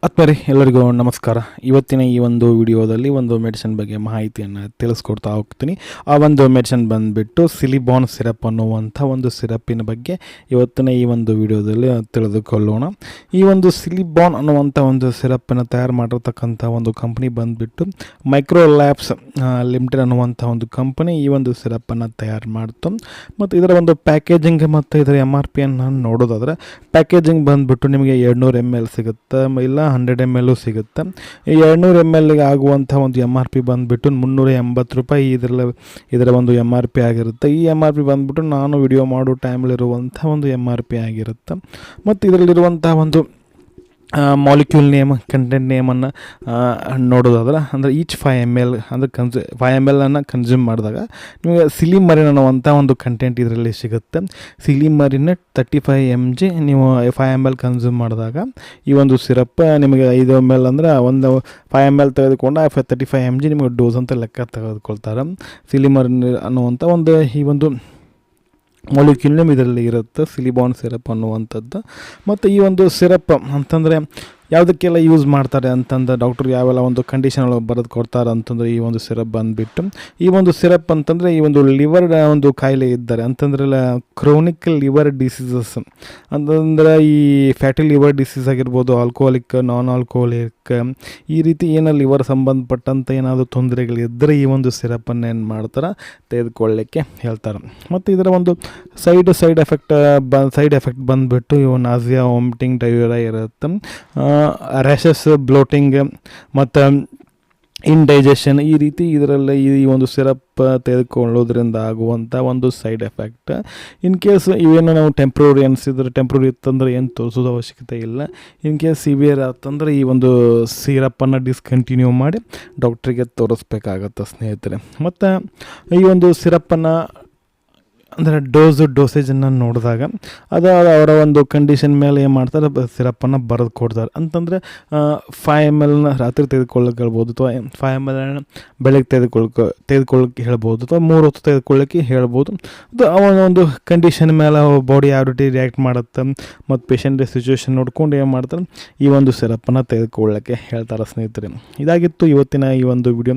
ಆತ್ಮರಿ ಎಲ್ಲರಿಗೂ ನಮಸ್ಕಾರ. ಇವತ್ತಿನ ಈ ಒಂದು ವಿಡಿಯೋದಲ್ಲಿ ಒಂದು ಮೆಡಿಸಿನ್ ಬಗ್ಗೆ ಮಾಹಿತಿಯನ್ನು ತಿಳಿಸ್ಕೊಡ್ತಾ ಹೋಗ್ತೀನಿ. ಆ ಒಂದು ಮೆಡಿಸಿನ್ ಬಂದುಬಿಟ್ಟು ಸಿಲಿಬಾನ್ ಸಿರಪ್ ಅನ್ನುವಂಥ ಒಂದು ಸಿರಪ್ಪಿನ ಬಗ್ಗೆ ಇವತ್ತಿನ ಈ ಒಂದು ವಿಡಿಯೋದಲ್ಲಿ ತಿಳಿದುಕೊಳ್ಳೋಣ. ಈ ಒಂದು ಸಿಲಿಬಾನ್ ಅನ್ನುವಂಥ ಒಂದು ಸಿರಪ್ಪನ್ನು ತಯಾರು ಮಾಡಿರ್ತಕ್ಕಂಥ ಒಂದು ಕಂಪ್ನಿ ಬಂದುಬಿಟ್ಟು ಮೈಕ್ರೋ ಲ್ಯಾಬ್ಸ್ ಲಿಮಿಟೆಡ್ ಅನ್ನುವಂಥ ಒಂದು ಕಂಪನಿ ಈ ಒಂದು ಸಿರಪ್ಪನ್ನು ತಯಾರು ಮಾಡ್ತು. ಮತ್ತು ಇದರ ಒಂದು ಪ್ಯಾಕೇಜಿಂಗ್ ಮತ್ತು ಇದರ MRPಯನ್ನು ನೋಡೋದಾದರೆ ಪ್ಯಾಕೇಜಿಂಗ್ ಬಂದುಬಿಟ್ಟು ನಿಮಗೆ 200 ml ಸಿಗುತ್ತೆ, ಇಲ್ಲ 100 ml ಸಿಗುತ್ತೆ. ಈ 200 ml ಆಗುವಂಥ ಒಂದು MRP ಬಂದುಬಿಟ್ಟು 380 ರೂಪಾಯಿ ಇದರ ಒಂದು MRP ಆಗಿರುತ್ತೆ. ಈ MRP ಬಂದುಬಿಟ್ಟು ನಾನು ವಿಡಿಯೋ ಮಾಡೋ ಟೈಮಲ್ಲಿರುವಂಥ ಒಂದು MRP ಆಗಿರುತ್ತೆ. ಮತ್ತು ಇದರಲ್ಲಿರುವಂಥ ಒಂದು ಮಾಲಿಕ್ಯೂಲ್ ನೇಮ್, ಕಂಟೆಂಟ್ ನೇಮನ್ನು ನೋಡೋದಾದ್ರೆ ಅಂದರೆ ಈಚ್ 5 ml ಅಂದರೆ 5 ml ಕನ್ಸ್ಯೂಮ್ ಮಾಡಿದಾಗ ನಿಮಗೆ ಸಿಲಿಮರಿನ್ ಅನ್ನುವಂಥ ಒಂದು ಕಂಟೆಂಟ್ ಇದರಲ್ಲಿ ಸಿಗುತ್ತೆ. ಸಿಲಿಮರಿನ್ 35 mg ನೀವು 5 ml ಕನ್ಸ್ಯೂಮ್ ಮಾಡಿದಾಗ ಈ ಒಂದು ಸಿರಪ್ ನಿಮಗೆ 5 ml ಅಂದರೆ ಒಂದು 5 ml ತೆಗೆದುಕೊಂಡು 35 mg ನಿಮಗೆ ಡೋಸ್ ಅಂತ ಲೆಕ್ಕ ತೆಗೆದುಕೊಳ್ತಾರೆ. ಸಿಲಿಮರಿನ್ ಅನ್ನುವಂಥ ಈ ಒಂದು ಮಾಲಿಕ್ಯೂಲ್ ನೇಮ್ ಇದರಲ್ಲಿ ಇರುತ್ತೆ, ಸಿಲಿಬಾನ್ ಸಿರಪ್ ಅನ್ನುವಂಥದ್ದು. ಮತ್ತು ಈ ಒಂದು ಸಿರಪ್ ಅಂತಂದರೆ ಯಾವುದಕ್ಕೆಲ್ಲ ಯೂಸ್ ಮಾಡ್ತಾರೆ ಅಂತಂದ್ರೆ ಡಾಕ್ಟ್ರು ಯಾವೆಲ್ಲ ಒಂದು ಕಂಡೀಷನ್ ಒಳಗೆ ಬರೆದು ಕೊಡ್ತಾರೆ ಅಂತಂದರೆ ಈ ಒಂದು ಸಿರಪ್ ಬಂದುಬಿಟ್ಟು ಈ ಒಂದು ಸಿರಪ್ ಅಂತಂದರೆ ಈ ಒಂದು ಲಿವರ್ ಒಂದು ಕಾಯಿಲೆ ಇದ್ದಾರೆ ಅಂತಂದ್ರೆ ಕ್ರೋನಿಕ್ ಲಿವರ್ ಡಿಸೀಸಸ್ ಅಂತಂದರೆ ಈ ಫ್ಯಾಟಿ ಲಿವರ್ ಡಿಸೀಸ್ ಆಗಿರ್ಬೋದು, ಆಲ್ಕೋಹಾಲಿಕ್, ನಾನ್ ಆಲ್ಕೋಹಾಲಿಕ್, ಈ ರೀತಿ ಏನೋ ಲಿವರ್ ಸಂಬಂಧಪಟ್ಟಂಥ ಏನಾದರೂ ತೊಂದರೆಗಳಿದ್ದರೆ ಈ ಒಂದು ಸಿರಪ್ಪನ್ನು ಏನು ಮಾಡ್ತಾರೆ ತೆಗೆದುಕೊಳ್ಳಲಿಕ್ಕೆ ಹೇಳ್ತಾರೆ. ಮತ್ತು ಇದರ ಒಂದು ಸೈಡ್ ಎಫೆಕ್ಟ್ ಬಂದುಬಿಟ್ಟು ಇವು ನಾಸಿಯಾ, ವಾಮಿಟಿಂಗ್, ಡಯೋರಿಯಾ ಇರುತ್ತೆ, ರ್ಯಾಷಸ್, ಬ್ಲೋಟಿಂಗ್ ಮತ್ತು ಇಂಡೈಜೆಷನ್, ಈ ರೀತಿ ಇದರಲ್ಲಿ ಈ ಒಂದು ಸಿರಪ್ ತೆಗೆದುಕೊಳ್ಳೋದ್ರಿಂದ ಆಗುವಂಥ ಒಂದು ಸೈಡ್ ಎಫೆಕ್ಟ್. ಇನ್ ಕೇಸ್ ಇವೇನು ನಾವು ಟೆಂಪ್ರರಿ ಅನಿಸಿದ್ರೆ ಟೆಂಪ್ರರಿ ಇತ್ತಂದರೆ ಏನು ತೋರಿಸೋದು ಅವಶ್ಯಕತೆ ಇಲ್ಲ. ಇನ್ ಕೇಸ್ ಸಿವಿಯರ್ ಆತಂದರೆ ಈ ಒಂದು ಸಿರಪ್ಪನ್ನು ಡಿಸ್ಕಂಟಿನ್ಯೂ ಮಾಡಿ ಡಾಕ್ಟ್ರಿಗೆ ತೋರಿಸ್ಬೇಕಾಗತ್ತೆ ಸ್ನೇಹಿತರೆ. ಮತ್ತು ಈ ಒಂದು ಸಿರಪ್ಪನ್ನು ಅಂದರೆ ಡೋಸೇಜನ್ನು ನೋಡಿದಾಗ ಅದು ಅವರ ಒಂದು ಕಂಡೀಷನ್ ಮೇಲೆ ಏನು ಮಾಡ್ತಾರೆ, ಸಿರಪ್ಪನ್ನು ಬರೆದು ಕೊಡ್ತಾರೆ. ಅಂತಂದರೆ 5 ml ರಾತ್ರಿ ತೆಗೆದುಕೊಳ್ಳೋಕೆ ಹೇಳ್ಬೋದು, ಅಥವಾ 5 ml ಬೆಳಗ್ಗೆ ತೆಗೆದುಕೊಳ್ಳೋಕ್ಕೆ ಹೇಳ್ಬೋದು, ಅಥವಾ 3 ಹೊತ್ತು ತೆಗೆದುಕೊಳ್ಳೋಕ್ಕೆ ಹೇಳ್ಬೋದು. ಅದು ಅವನ ಒಂದು ಕಂಡೀಷನ್ ಮೇಲೆ ಬಾಡಿ ಯಾವ ರೀತಿ ರಿಯಾಕ್ಟ್ ಮಾಡುತ್ತೆ ಮತ್ತು ಪೇಷಂಟ್ ಸಿಚುವೇಶನ್ ನೋಡ್ಕೊಂಡು ಏನು ಮಾಡ್ತಾರೆ ಈ ಒಂದು ಸಿರಪ್ಪನ್ನು ತೆಗೆದುಕೊಳ್ಳೋಕ್ಕೆ ಹೇಳ್ತಾರೆ ಸ್ನೇಹಿತರೆ. ಇದಾಗಿತ್ತು ಇವತ್ತಿನ ಈ ಒಂದು ವಿಡಿಯೋ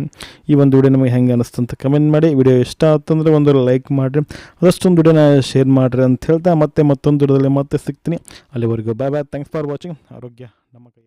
ನಿಮಗೆ ಹೆಂಗೆ ಅನ್ನಿಸ್ತು ಅಂತ ಕಮೆಂಟ್ ಮಾಡಿ. ವಿಡಿಯೋ ಇಷ್ಟ ಆತಂದರೆ ಒಂದು ಲೈಕ್ ಮಾಡಿರಿ, ಅದಷ್ಟೊಂದು ವಿಡಿಯೋನ ಶೇರ್ ಮಾಡಿರಿ ಅಂತ ಹೇಳ್ತಾ ಮತ್ತೊಂದು ವಿಡಿಯೋದಲ್ಲಿ ಮತ್ತೆ ಸಿಗ್ತೀನಿ. ಅಲ್ಲಿವರೆಗೂ ಬಾಯ್. Thanks for watching. ಆರೋಗ್ಯ ನಮ್ಮ ಕೈ.